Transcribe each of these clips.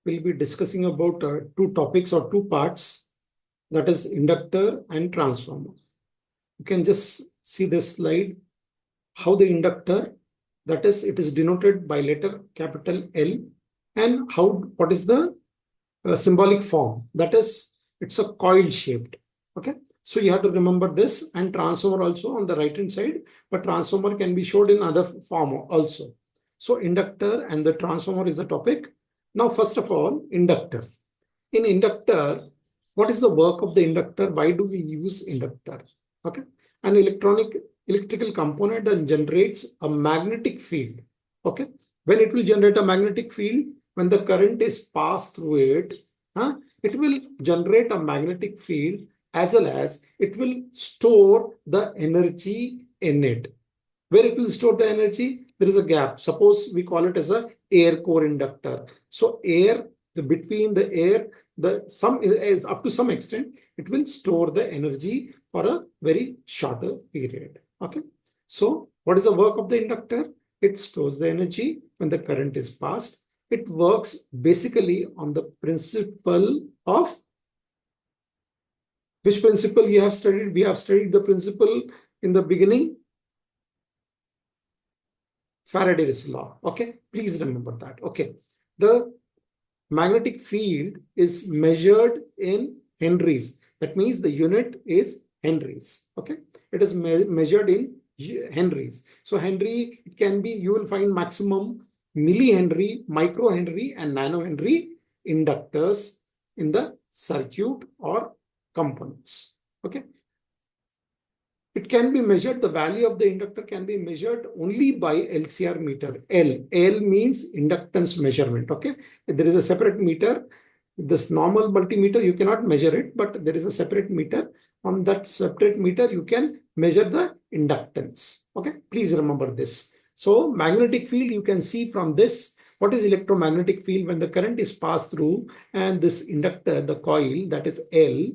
we'll be discussing about two topics or two parts, that is inductor and transformer. You can just see this slide, how the inductor, that is, it is denoted by letter capital L, and what is the symbolic form, that is, it's a coil shaped. Okay, so you have to remember this, and transformer also on the right hand side, but transformer can be showed in other form also. So inductor and the transformer is the topic. Now, first of all, inductor. In inductor, what is the work of the inductor? Why do we use inductor? Okay, an electrical component that generates a magnetic field. Okay, when it will generate a magnetic field, when the current is passed through it, it will generate a magnetic field, as well as it will store the energy in it. Where it will store the energy, there is a gap. Suppose we call it as a air core inductor. So between the air, some is up to some extent, it will store the energy for a very shorter period. Okay. So what is the work of the inductor? It stores the energy when the current is passed. It works basically on the principle of which principle you have studied? We have studied the principle in the beginning, Faraday's law. Okay, please remember that. Okay, the magnetic field is measured in henries. That means the unit is henries. Okay, it is measured in henries. So henry, it can be, you will find maximum millihenry, microhenry, and nanohenry inductors in the circuit or components. Okay. It can be measured, the value of the inductor can be measured only by LCR meter. L means inductance measurement. Okay. There is a separate meter. This normal multimeter, you cannot measure it, but there is a separate meter. On that separate meter, you can measure the inductance. Okay. Please remember this. So magnetic field, you can see from this, what is electromagnetic field? When the current is passed through and this inductor, the coil, that is L,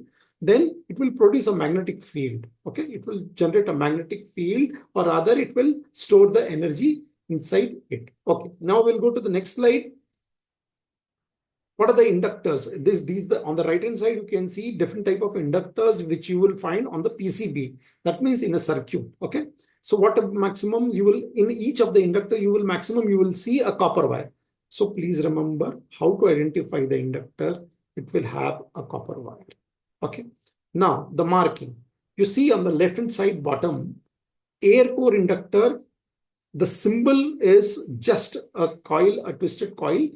then it will produce a magnetic field. Okay, it will generate a magnetic field, or rather it will store the energy inside it. Okay, now we'll go to the next slide. What are the inductors? On the right hand side, you can see different type of inductors which you will find on the PCB. That means in a circuit. Okay, so what a maximum you will, in each of the inductor, you will see a copper wire. So please remember how to identify the inductor. It will have a copper wire. Okay, now the marking. You see on the left hand side bottom, air core inductor, the symbol is just a coil, a twisted coil.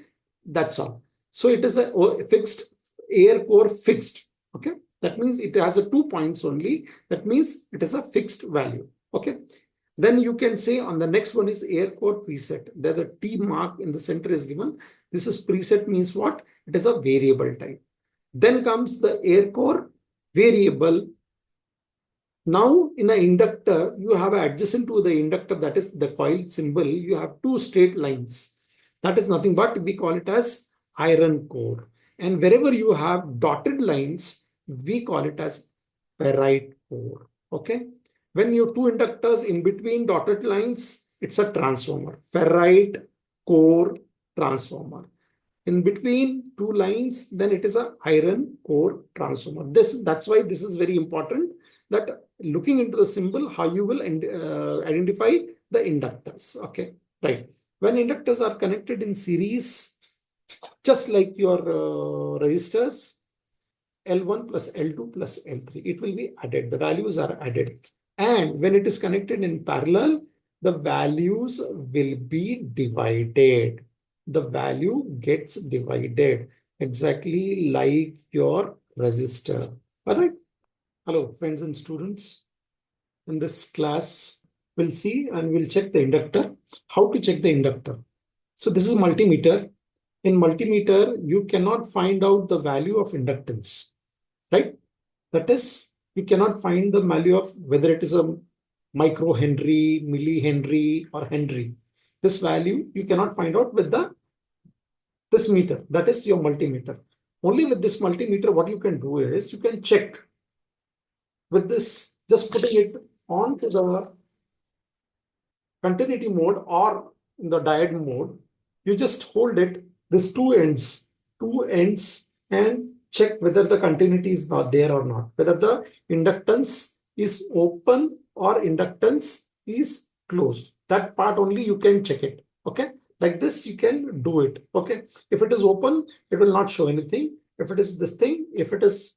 That's all. So it is a fixed air core fixed. Okay, that means it has a 2 points only. That means it is a fixed value. Okay, then you can say on the next one is air core preset. There the T mark in the center is given. This is preset, means what? It is a variable type. Then comes the air core variable. Now in an inductor, you have adjacent to the inductor, that is the coil symbol, you have two straight lines. That is nothing but we call it as iron core. And wherever you have dotted lines, we call it as ferrite core. Okay. When you two inductors in between dotted lines, it's a transformer. Ferrite core transformer. In between two lines, then it is a iron core transformer. That's why this is very important, that looking into the symbol, how you will identify the inductors. Okay, right. When inductors are connected in series, just like your resistors, L1 plus L2 plus L3, it will be added. The values are added. And when it is connected in parallel, the values will be divided. The value gets divided exactly like your resistor. All right. Hello, friends and students. In this class, we'll see and we'll check the inductor. How to check the inductor? So this is multimeter. In multimeter, you cannot find out the value of inductance, right? That is, you cannot find the value of whether it is a microhenry, millihenry, or henry. This value you cannot find out with this meter. That is your multimeter. Only with this multimeter, what you can do is you can check with this, just putting it on to the continuity mode or in the diode mode. You just hold it, these two ends. two ends and check whether the continuity is not there or not, whether the inductance is open or inductance is closed. That part only you can check it. Okay, like this you can do it. Okay, if it is open, it will not show anything. If it is this thing, if it is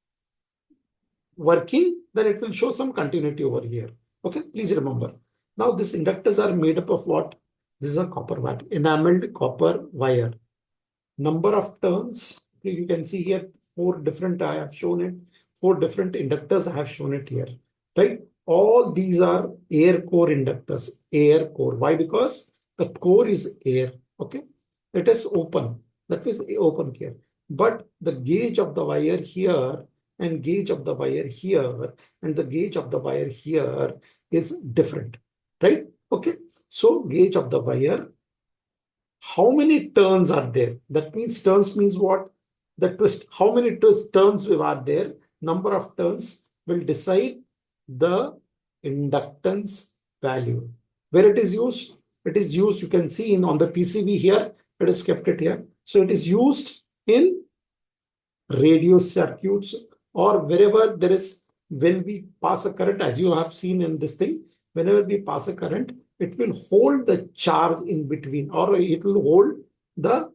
working, then it will show some continuity over here. Okay, please remember. Now these inductors are made up of what? This is a copper wire, enameled copper wire. Number of turns, you can see here four different, I have shown it, four different inductors I have shown it here, right? All these are air core inductors, air core. Why? Because the core is air, okay? It is open, that means open here. But the gauge of the wire here and gauge of the wire here and the gauge of the wire here is different, right? Okay, so gauge of the wire, how many turns are there? That means turns means what? The twist. How many turns are there? Number of turns will decide the inductance value. Where it is used? It is used, you can see in on the PCB here, it is kept it here. So it is used in radio circuits or wherever there is, when we pass a current, as you have seen in this thing, whenever we pass a current, it will hold the charge in between, or it will hold the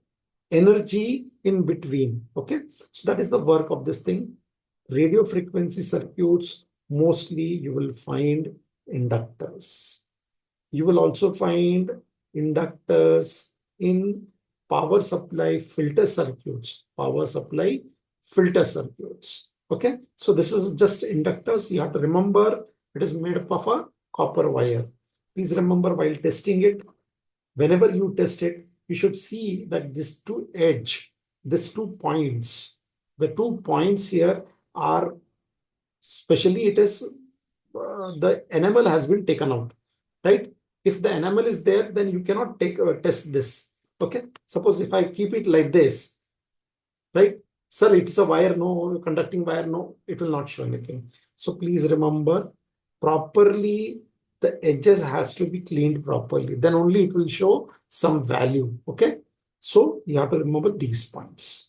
energy in between. Okay, so that is the work of this thing. Radio frequency circuits, mostly you will find inductors. You will also find inductors in power supply filter circuits, power supply filter circuits. Okay, so this is just inductors. You have to remember it is made up of a copper wire. Please remember while testing it, whenever you test it, you should see that this two edge, these 2 points, the 2 points here are, especially it is the enamel has been taken out, right? If the enamel is there, then you cannot test this. Okay, suppose if I keep it like this, right? Sir, it's a wire, no, conducting wire, no, it will not show anything. So please remember, properly the edges has to be cleaned properly, then only it will show some value. Okay, so you have to remember these points.